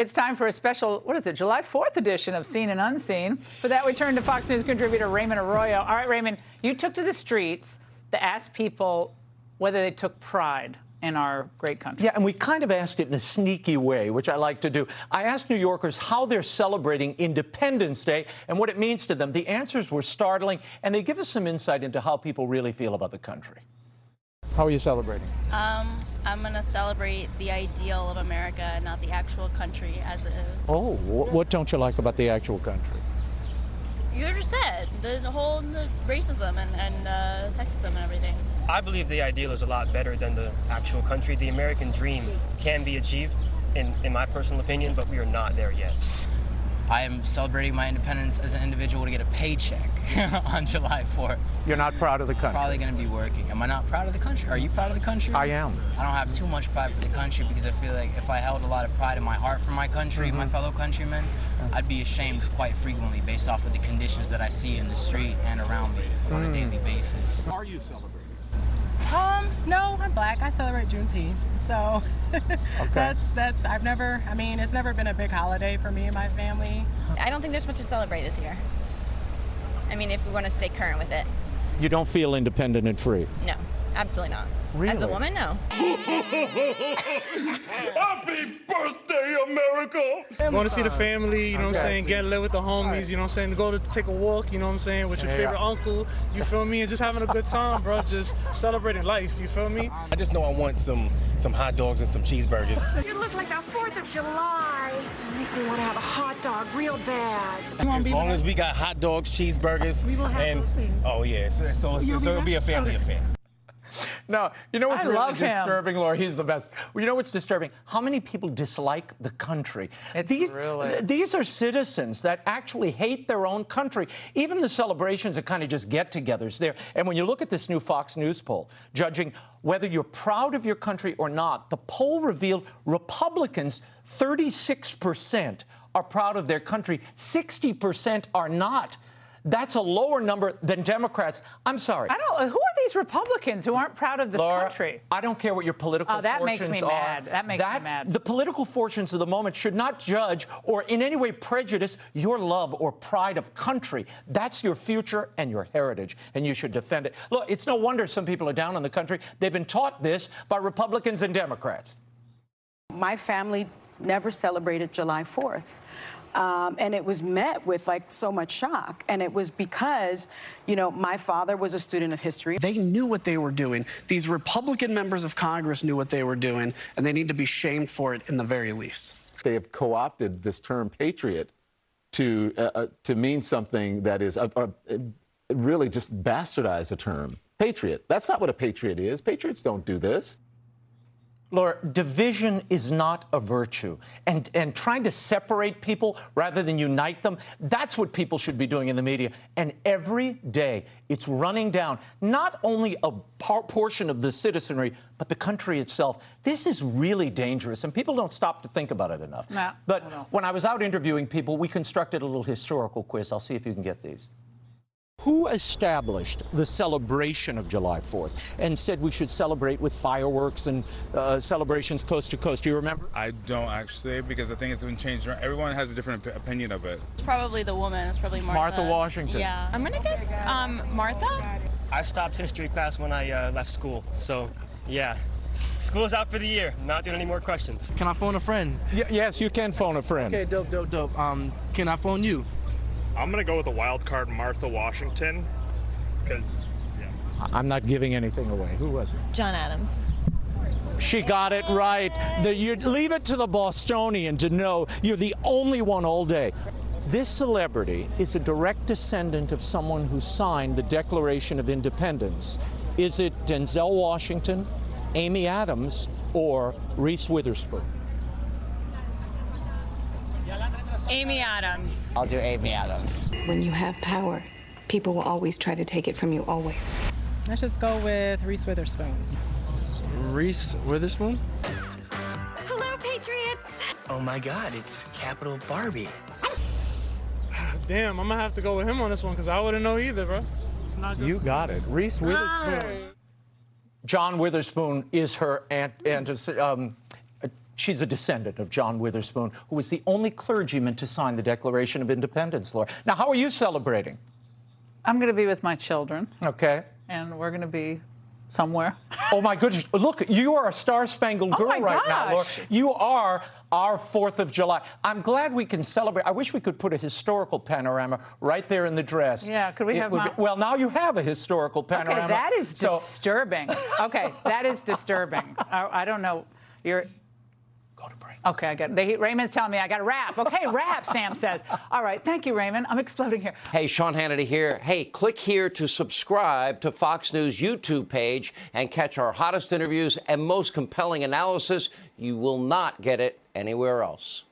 It's time for a special, what is it, July 4th edition of Seen and Unseen. For that, we turn to Fox News contributor Raymond Arroyo. All right, Raymond, you took to the streets to ask people whether they took pride in our great country. Yeah, and we kind of asked it in a sneaky way, which I like to do. I asked New Yorkers how they're celebrating Independence Day and what it means to them. The answers were startling, and they give us some insight into how people really feel about the country. How are you celebrating? I'm going to celebrate the ideal of America, not the actual country as it is. Oh, what don't you like about the actual country? You just said the whole racism and sexism and everything. I believe the ideal is a lot better than the actual country. The American dream can be achieved, in my personal opinion, but we are not there yet. I am celebrating my independence as an individual to get a paycheck on July 4th. You're not proud of the country? Probably going to be working. Am I not proud of the country? Are you proud of the country? I am. I don't have too much pride for the country because I feel like if I held a lot of pride in my heart for my country, my fellow countrymen, I'd be ashamed quite frequently based off of the conditions that I see in the street and around me on a daily basis. Are you celebrating? No, I'm black. I celebrate Juneteenth. So that's I've never, I mean, it's never been a big holiday for me and my family. I don't think there's much to celebrate this year. I mean, if we want to stay current with it. You don't feel independent and free? No, absolutely not. Really? As a woman, no. Happy birthday, America! Going to see the family, you know what I'm saying, get lit with the homies, you know what I'm saying, go to take a walk, you know what I'm saying, with your favorite uncle, you feel me, and just having a good time, bro, just celebrating life, you feel me? I just know I want some hot dogs and some cheeseburgers. You look like that 4th of July. It makes me want to have a hot dog real bad. As long as we got hot dogs, cheeseburgers, and oh yeah, so it'll be a family affair. No, you know what's I really love him. disturbing, Laura? He's the best. Well, you know what's disturbing? How many people dislike the country? These are citizens that actually hate their own country. Even the celebrations are kind of just get-togethers there. And when you look at this new Fox News poll, judging whether you're proud of your country or not, the poll revealed Republicans, 36% are proud of their country, 60% are not. That's a lower number than Democrats. I'm sorry. Who are these Republicans who aren't proud of this country? I don't care what your political fortunes are. That makes me mad. That makes me mad. The political fortunes of the moment should not judge or in any way prejudice your love or pride of country. That's your future and your heritage, and you should defend it. Look, it's no wonder some people are down on the country. They've been taught this by Republicans and Democrats. My family never celebrated July 4th. And it was met with like so much shock. And it was because, you know, my father was a student of history. They knew what they were doing. These Republican members of Congress knew what they were doing, and they need to be shamed for it in the very least. They have co-opted this term patriot to mean something that is really just bastardize a term. Patriot. That's not what a patriot is. Patriots don't do this. Laura, division is not a virtue. And trying to separate people rather than unite them, that's what people should be doing in the media. And every day, it's running down not only a portion of the citizenry, but the country itself. This is really dangerous, and people don't stop to think about it enough. But when I was out interviewing people, we constructed a little historical quiz. I'll see if you can get these. Who established the celebration of July 4th and said we should celebrate with fireworks and celebrations coast to coast? Do you remember? I don't actually, because I think it's been changed. Everyone has a different opinion of it. It's probably the woman. It's probably Martha. Martha Washington. Yeah. I'm going to guess Martha? I stopped history class when I left school, so yeah. School's out for the year. Not doing any more questions. Can I phone a friend? Yes, you can phone a friend. Okay, dope. Can I phone you? I'm going to go with the wild card, Martha Washington, because, yeah. I'm not giving anything away. Who was it? John Adams. She got it right. You leave it to the Bostonian to know you're the only one all day. This celebrity is a direct descendant of someone who signed the Declaration of Independence. Is it Denzel Washington, Amy Adams, or Reese Witherspoon? Amy Adams. I'll do Amy Adams. When you have power, people will always try to take it from you, always. Let's just go with Reese Witherspoon. Reese Witherspoon? Hello, Patriots! Oh my God, it's Capital Barbie. Damn, I'm gonna have to go with him on this one because I wouldn't know either, bro. It's not good. You got it. Reese Witherspoon. John Witherspoon is her She's a descendant of John Witherspoon, who was the only clergyman to sign the Declaration of Independence, Laura. Now, how are you celebrating? I'm going to be with my children. Okay. And we're going to be somewhere. Oh, my goodness. Look, you are a star-spangled girl right now, Laura. You are our 4th of July. I'm glad we can celebrate. I wish we could put a historical panorama right there in the dress. Yeah, could we have Well, now you have a historical panorama. Okay, that is disturbing. Okay, that is disturbing. I don't know. You're... Go to break. Okay, I get it. Raymond's telling me I got to rap. Okay, rap, Sam says. All right, thank you, Raymond. I'm exploding here. Hey, Sean Hannity here. Hey, click here to subscribe to Fox News YouTube page and catch our hottest interviews and most compelling analysis. You will not get it anywhere else.